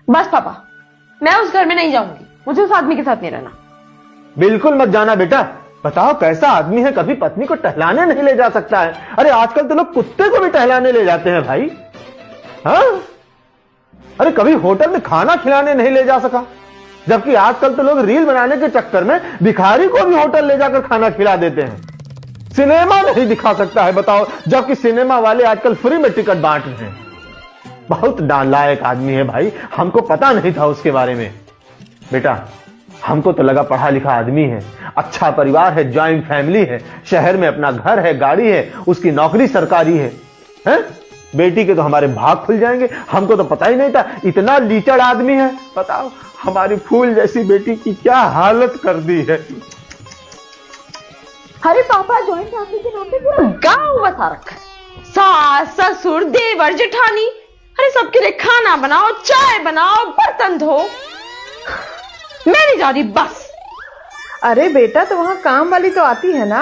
बस पापा, मैं उस घर में नहीं जाऊंगी, मुझे उस आदमी के साथ नहीं रहना। बिल्कुल मत जाना बेटा। बताओ कैसा आदमी है, कभी पत्नी को टहलाने नहीं ले जा सकता है। अरे आजकल तो लोग कुत्ते को भी टहलाने ले जाते हैं भाई। हाँ, अरे कभी होटल में खाना खिलाने नहीं ले जा सका, जबकि आजकल तो लोग रील बनाने के चक्कर में भिखारी को भी होटल ले जाकर खाना खिला देते हैं। सिनेमा नहीं दिखा सकता है, बताओ, जबकि सिनेमा वाले आजकल फ्री में टिकट बांट रहे हैं। बहुत नालायक आदमी है भाई, हमको पता नहीं था उसके बारे में। बेटा हमको तो लगा पढ़ा लिखा आदमी है, अच्छा परिवार है, ज्वाइंट फैमिली है, शहर में अपना घर है, गाड़ी है, उसकी नौकरी सरकारी है, हैं? बेटी के तो हमारे भाग खुल जाएंगे। हमको तो पता ही नहीं था इतना लीचड़ आदमी है। बताओ हमारी फूल जैसी बेटी की क्या हालत कर दी है। अरे पापा, जॉइंट फैमिली के नाम पे पूरा गांव बसा रखा है, सास ससुर देवर जेठानी। अरे सबके लिए खाना बनाओ, चाय बनाओ, बर्तन धो। मैं नहीं जा रही बस। अरे बेटा, तो वहां काम वाली तो आती है ना।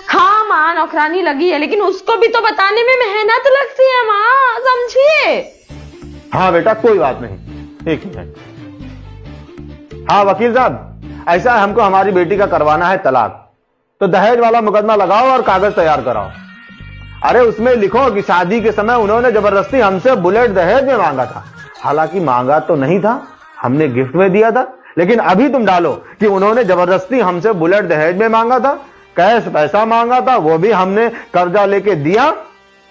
हाँ माँ, नौकरानी लगी है, लेकिन उसको भी तो बताने में मेहनत लगती है माँ, समझिए। हाँ बेटा कोई बात नहीं, एक मिनट। हाँ वकील साहब, ऐसा है, हमको हमारी बेटी का करवाना है तलाक, तो दहेज वाला मुकदमा लगाओ और कागज तैयार कराओ। अरे उसमें लिखो कि शादी के समय उन्होंने जबरदस्ती हमसे बुलेट दहेज में मांगा था। हालांकि मांगा तो नहीं था, हमने गिफ्ट में दिया था, लेकिन अभी तुम डालो कि उन्होंने जबरदस्ती हमसे बुलेट दहेज में मांगा था, कैश पैसा मांगा था, वो भी हमने कर्जा लेके दिया,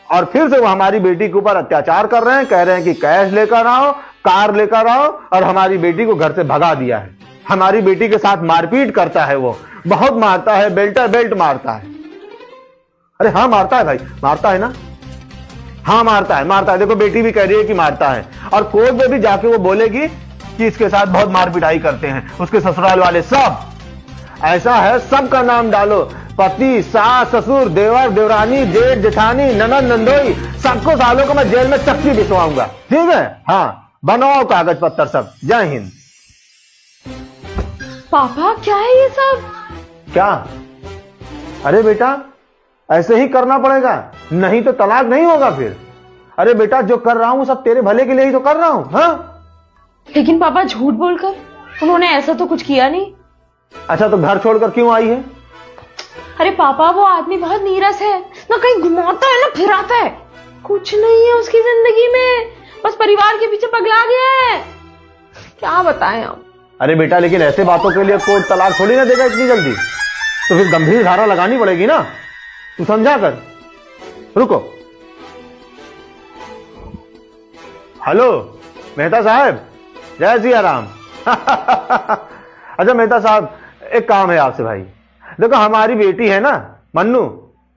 और फिर से वो हमारी बेटी के ऊपर अत्याचार कर रहे हैं, कह रहे हैं कि कैश लेकर आओ, कार लेकर आओ, और हमारी बेटी को घर से भगा दिया है। हमारी बेटी के साथ मारपीट करता है, वो बहुत मारता है, बेल्ट मारता है। अरे हाँ मारता है भाई, मारता है ना। हाँ मारता है। देखो बेटी भी कह रही है कि मारता है, और कोर्ट में भी जाके वो बोलेगी कि इसके साथ बहुत मार पिटाई करते हैं उसके ससुराल वाले सब। ऐसा है, सबका नाम डालो, पति, सास, ससुर, देवर, देवरानी, जेठ, जेठानी, ननद, नंदोई, सबको सालों को मैं जेल में चक्की बिछवाऊंगा, ठीक है। हाँ बनाओ कागज पत्तर सब। जय हिंद। पापा क्या है ये सब? क्या? अरे बेटा ऐसे ही करना पड़ेगा, नहीं तो तलाक नहीं होगा फिर। अरे बेटा जो कर रहा हूं सब तेरे भले के लिए ही तो कर रहा हूं। हाँ लेकिन पापा झूठ बोलकर, उन्होंने ऐसा तो कुछ किया नहीं। अच्छा तो घर छोड़कर क्यों आई है? अरे पापा वो आदमी बहुत नीरस है ना, कहीं घुमाता है ना फिराता है, कुछ नहीं है उसकी जिंदगी में, बस परिवार के पीछे पगला गया है। क्या बताएं हम। अरे बेटा लेकिन ऐसे बातों के लिए कोर्ट तलाक थोड़ी ना देगा इतनी जल्दी, तो फिर गंभीर धारा लगानी पड़ेगी ना, तू समझा कर। रुको, हेलो मेहता साहब, जय सिया राम। अच्छा मेहता साहब एक काम है आपसे भाई। देखो हमारी बेटी है ना मन्नू,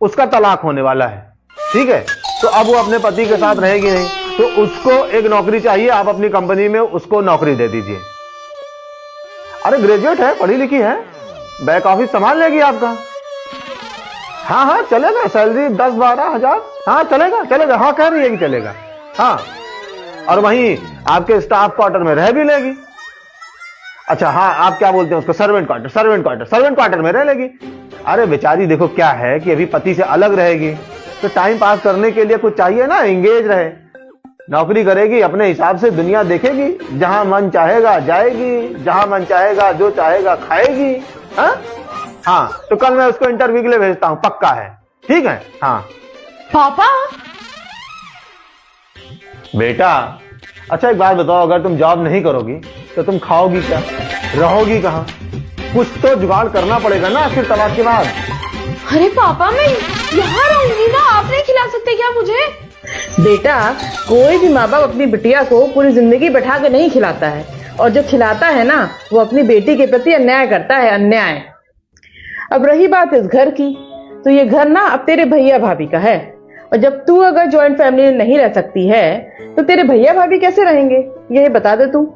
उसका तलाक होने वाला है, ठीक है। तो अब वो अपने पति के साथ रहेगी नहीं, तो उसको एक नौकरी चाहिए, आप अपनी कंपनी में उसको नौकरी दे दीजिए। अरे ग्रेजुएट है, पढ़ी लिखी है, बैक ऑफिस संभाल लेगी आपका। हाँ हाँ चलेगा, सैलरी 10-12 हजार, हाँ चलेगा, हाँ कह रही है कि चलेगा। हाँ और वहीं आपके स्टाफ क्वार्टर में रह भी लेगी। अच्छा हाँ आप क्या बोलते हैं उसको, सर्वेंट क्वार्टर में रह लेगी। अरे बेचारी देखो क्या है कि अभी पति से अलग रहेगी, तो टाइम पास करने के लिए कुछ चाहिए ना, एंगेज रहे। नौकरी करेगी, अपने हिसाब से दुनिया देखेगी, जहां मन चाहेगा जाएगी, जहां मन चाहेगा जो चाहेगा खाएगी। हाँ तो कल मैं उसको इंटरव्यू के लिए भेजता हूं, पक्का है, ठीक है। हाँ पापा। बेटा अच्छा एक बात बताओ, अगर तुम जॉब नहीं करोगी तो तुम खाओगी क्या, रहोगी कहां? कुछ तो जुगाड़ करना पड़ेगा ना आखिर तलाक के बाद। अरे पापा मैं यहाँ रहूंगी ना, आप नहीं खिला सकते क्या मुझे? बेटा कोई भी माँ बाप अपनी बिटिया को पूरी जिंदगी बैठा के नहीं खिलाता है, और जो खिलाता है ना वो अपनी बेटी के प्रति अन्याय करता है, अन्याय। अब रही बात इस घर की, तो ये घर ना अब तेरे भैया भाभी का है, और जब तू अगर जॉइंट फैमिली में नहीं रह सकती है तो तेरे भैया भाभी कैसे रहेंगे, यही बता दे तू।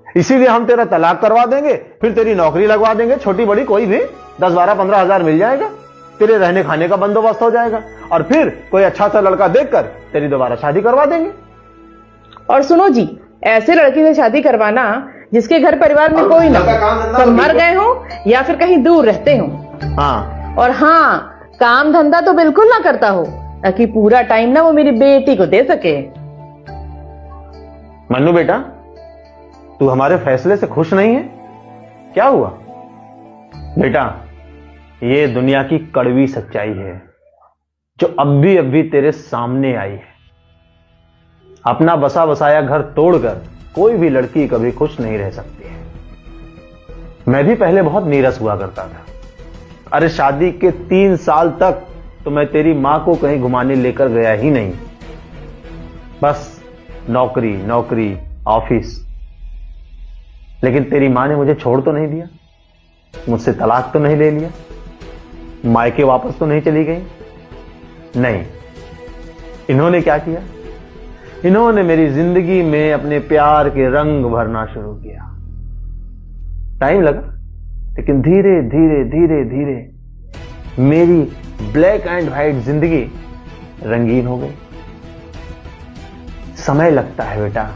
इसीलिए हम तेरा तलाक करवा देंगे, फिर तेरी नौकरी लगवा देंगे, छोटी बड़ी कोई भी 10-12-15 हजार मिल जाएगा, तेरे रहने खाने का बंदोबस्त हो जाएगा, और फिर कोई अच्छा सा लड़का देखकर तेरी दोबारा शादी करवा देंगे। और सुनो जी, ऐसे लड़की से शादी करवाना जिसके घर परिवार में कोई ना, सब मर गए हो या फिर कहीं दूर रहते हो। हाँ और हाँ, काम धंधा तो बिल्कुल ना करता हो, ताकि पूरा टाइम ना वो मेरी बेटी को दे सके। मन्नू बेटा तू हमारे फैसले से खुश नहीं है? क्या हुआ? बेटा, ये दुनिया की कड़वी सच्चाई है जो अभी अभी तेरे सामने आई है। अपना बसा बसाया घर तोड़कर कोई भी लड़की कभी खुश नहीं रह सकती है। मैं भी पहले बहुत नीरस हुआ करता था। अरे शादी के 3 साल तक तो मैं तेरी मां को कहीं घुमाने लेकर गया ही नहीं। बस नौकरी नौकरी, ऑफिस। लेकिन तेरी मां ने मुझे छोड़ तो नहीं दिया, मुझसे तलाक तो नहीं ले लिया, मायके वापस तो नहीं चली गई। नहीं, इन्होंने क्या किया? इन्होंने मेरी जिंदगी में अपने प्यार के रंग भरना शुरू किया। टाइम लगा, लेकिन धीरे धीरे धीरे धीरे मेरी ब्लैक एंड व्हाइट जिंदगी रंगीन हो गई। समय लगता है बेटा।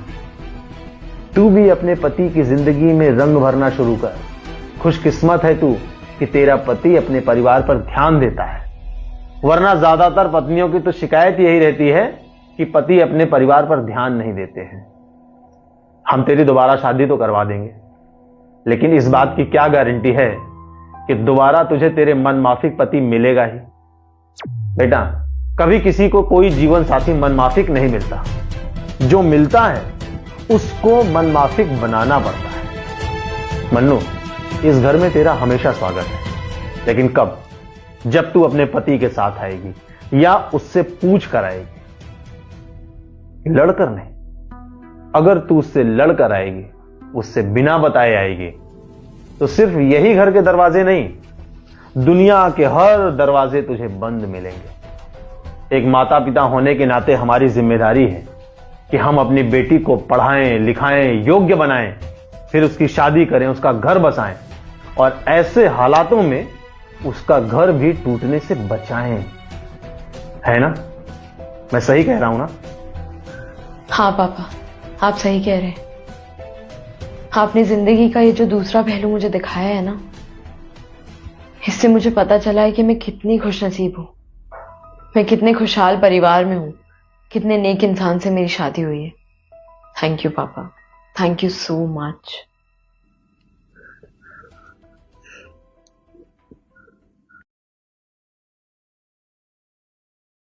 तू भी अपने पति की जिंदगी में रंग भरना शुरू कर। खुशकिस्मत है तू कि तेरा पति अपने परिवार पर ध्यान देता है, वरना ज्यादातर पत्नियों की तो शिकायत यही रहती है कि पति अपने परिवार पर ध्यान नहीं देते हैं। हम तेरी दोबारा शादी तो करवा देंगे, लेकिन इस बात की क्या गारंटी है कि दोबारा तुझे तेरे मनमाफिक पति मिलेगा ही? बेटा, कभी किसी को कोई जीवन साथी मनमाफिक नहीं मिलता। जो मिलता है उसको मनमाफिक बनाना पड़ता है। मन्नू, इस घर में तेरा हमेशा स्वागत है, लेकिन कब? जब तू अपने पति के साथ आएगी या उससे पूछ कर आएगी, लड़कर नहीं। अगर तू उससे लड़कर आएगी, उससे बिना बताए आएगी, तो सिर्फ यही घर के दरवाजे नहीं, दुनिया के हर दरवाजे तुझे बंद मिलेंगे। एक माता पिता होने के नाते हमारी जिम्मेदारी है कि हम अपनी बेटी को पढ़ाएं, लिखाएं, योग्य बनाएं, फिर उसकी शादी करें, उसका घर बसाएं और ऐसे हालातों में उसका घर भी टूटने से बचाएं। है ना? मैं सही कह रहा हूं ना? हाँ पापा, आप सही कह रहे हैं। आपने जिंदगी का ये जो दूसरा पहलू मुझे दिखाया है ना, इससे मुझे पता चला है कि मैं कितनी खुशनसीब हूं, मैं कितने खुशहाल परिवार में हूं, कितने नेक इंसान से मेरी शादी हुई है। थैंक यू पापा, थैंक यू सो मच।